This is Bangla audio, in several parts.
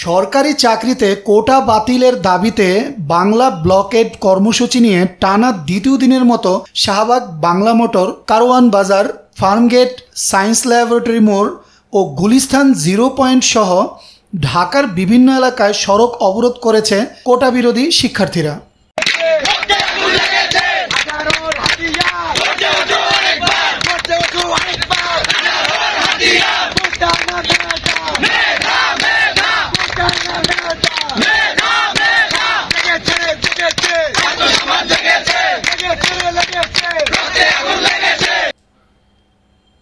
সরকারি চাকরিতে কোটা বাতিলের দাবিতে বাংলা ব্লকেড কর্মসূচি নিয়ে টানা দ্বিতীয় দিনের মতো শাহবাগ বাংলা মোটর, কারওয়ান বাজার, ফার্মগেট, সায়েন্স ল্যাবরেটরি মোড় ও গুলিস্তান 0 পয়েন্ট সহ ঢাকার বিভিন্ন এলাকায় সড়ক অবরোধ করেছে কোটা বিরোধী শিক্ষার্থীরা।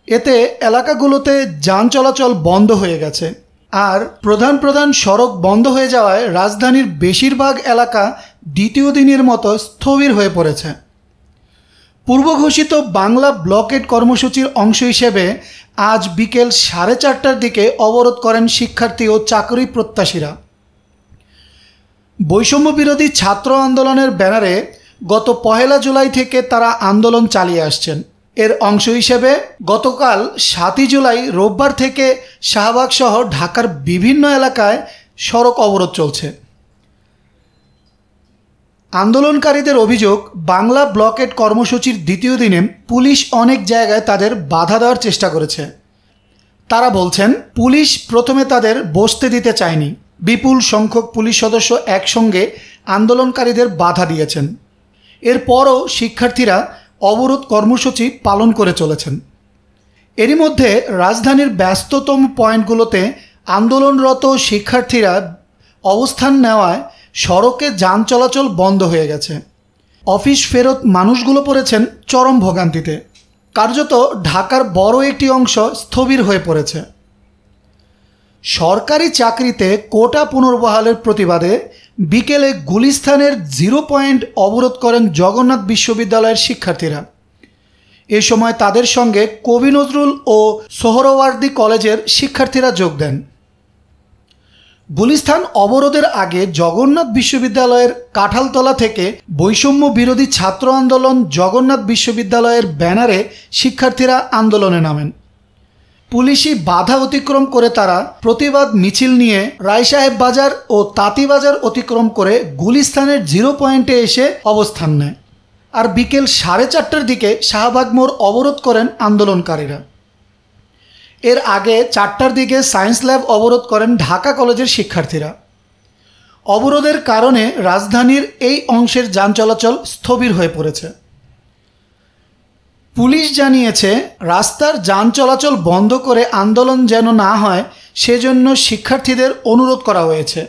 এতে এলাকাগুলোতে যান চলাচল বন্ধ হয়ে গেছে। আর প্রধান প্রধান সড়ক বন্ধ হয়ে যাওয়ায় রাজধানীর বেশিরভাগ এলাকা দ্বিতীয় দিনের মতো স্থবির হয়ে পড়েছে। পূর্ব ঘোষিত বাংলা ব্লকেড কর্মসূচির অংশ হিসেবে আজ বিকেল 4:30টার দিকে অবরোধ করেন শিক্ষার্থী ও চাকরি প্রত্যাশীরা। বৈষম্য বিরোধী ছাত্র আন্দোলনের ব্যানারে গত 1 জুলাই থেকে তারা আন্দোলন চালিয়ে আসছেন। এর অংশ হিসেবে গতকাল 7 জুলাই রোববার থেকে শাহবাগ সহ ঢাকার বিভিন্ন এলাকায় সড়ক অবরোধ চলছে। আন্দোলনকারীদের অভিযোগ, বাংলা ব্লকেড কর্মসূচির দ্বিতীয় দিনে পুলিশ অনেক জায়গায় তাদের বাধা দেওয়ার চেষ্টা করেছে। তারা বলছেন, পুলিশ প্রথমে তাদের বসতে দিতে চায়নি। বিপুল সংখ্যক পুলিশ সদস্য একসঙ্গে আন্দোলনকারীদের বাধা দিয়েছেন। এরপরও শিক্ষার্থীরা অবরোধ কর্মসূচি পালন করে চলেছেন। এরই মধ্যে রাজধানীর ব্যস্ততম পয়েন্টগুলোতে আন্দোলনরত শিক্ষার্থীরা অবস্থান নেওয়ায় সড়কে যান চলাচল বন্ধ হয়ে গেছে। অফিস ফেরত মানুষগুলো পড়েছেন চরম ভোগান্তিতে। কার্যত ঢাকার বড় একটি অংশ স্থবির হয়ে পড়েছে। সরকারি চাকরিতে কোটা পুনর্বহালের প্রতিবাদে বিকেলে গুলিস্তানের 0 পয়েন্ট অবরোধ করেন জগন্নাথ বিশ্ববিদ্যালয়ের শিক্ষার্থীরা। এ সময় তাদের সঙ্গে কবি নজরুল ও সোহরাওয়ার্দী কলেজের শিক্ষার্থীরা যোগ দেন। গুলিস্তান অবরোধের আগে জগন্নাথ বিশ্ববিদ্যালয়ের কাঁঠালতলা থেকে বৈষম্য বিরোধী ছাত্র আন্দোলন জগন্নাথ বিশ্ববিদ্যালয়ের ব্যানারে শিক্ষার্থীরা আন্দোলনে নামেন। পুলিশি বাধা অতিক্রম করে তারা প্রতিবাদ মিছিল নিয়ে রায়সাহেব বাজার ও তাঁতিবাজার অতিক্রম করে গুলিস্তানের 0 পয়েন্টে এসে অবস্থান নেয়। আর বিকেল 4:30টার দিকে শাহবাগ মোড় অবরোধ করেন আন্দোলনকারীরা। এর আগে 4টার দিকে সায়েন্স ল্যাব অবরোধ করেন ঢাকা কলেজের শিক্ষার্থীরা। অবরোধের কারণে রাজধানীর এই অংশের যান চলাচল স্থবির হয়ে পড়েছে। পুলিশ জানিয়েছে, রাস্তার যান চলাচল বন্ধ করে আন্দোলন যেন না হয় সেজন্য শিক্ষার্থীদের অনুরোধ করা হয়েছে,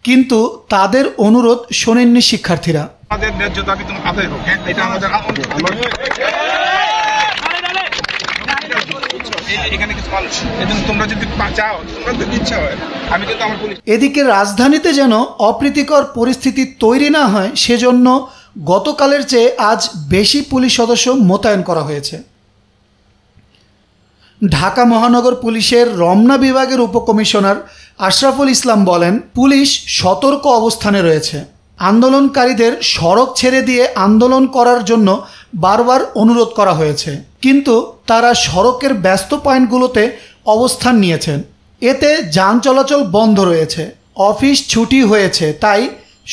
কিন্তু তাদের অনুরোধ শোনেননি শিক্ষার্থীরা। আমাদের ন্যায্য দাবি তুমি আদায় হোক, এটা আমাদের এখানে কিছু মানুষ, তোমরা যদি চাও, তোমাদের ইচ্ছা হয়, আমি কিন্তু আমার পুলিশ। এদিকে রাজধানীতে যেন অপ্রীতিকর পরিস্থিতি তৈরি না হয় সেজন্য গতকালের চেয়ে আজ বেশি পুলিশ সদস্য মোতায়েন করা হয়েছে। ঢাকা মহানগর পুলিশের রমনা বিভাগের উপকমিশনার আশরাফুল ইসলাম বলেন, পুলিশ সতর্ক অবস্থানে রয়েছে। আন্দোলনকারীদের সড়ক ছেড়ে দিয়ে আন্দোলন করার জন্য বারবার অনুরোধ করা হয়েছে, কিন্তু তারা সড়কের ব্যস্ত পয়েন্টগুলোতে অবস্থান নিয়েছেন। এতে যান চলাচল বন্ধ রয়েছে, অফিস ছুটি হয়েছে, তাই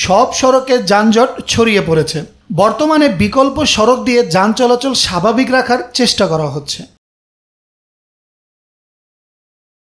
সব সড়কে যানজট ছড়িয়ে পড়েছে। বর্তমানে বিকল্প সড়ক দিয়ে যান চলাচল স্বাভাবিক রাখার চেষ্টা করা হচ্ছে।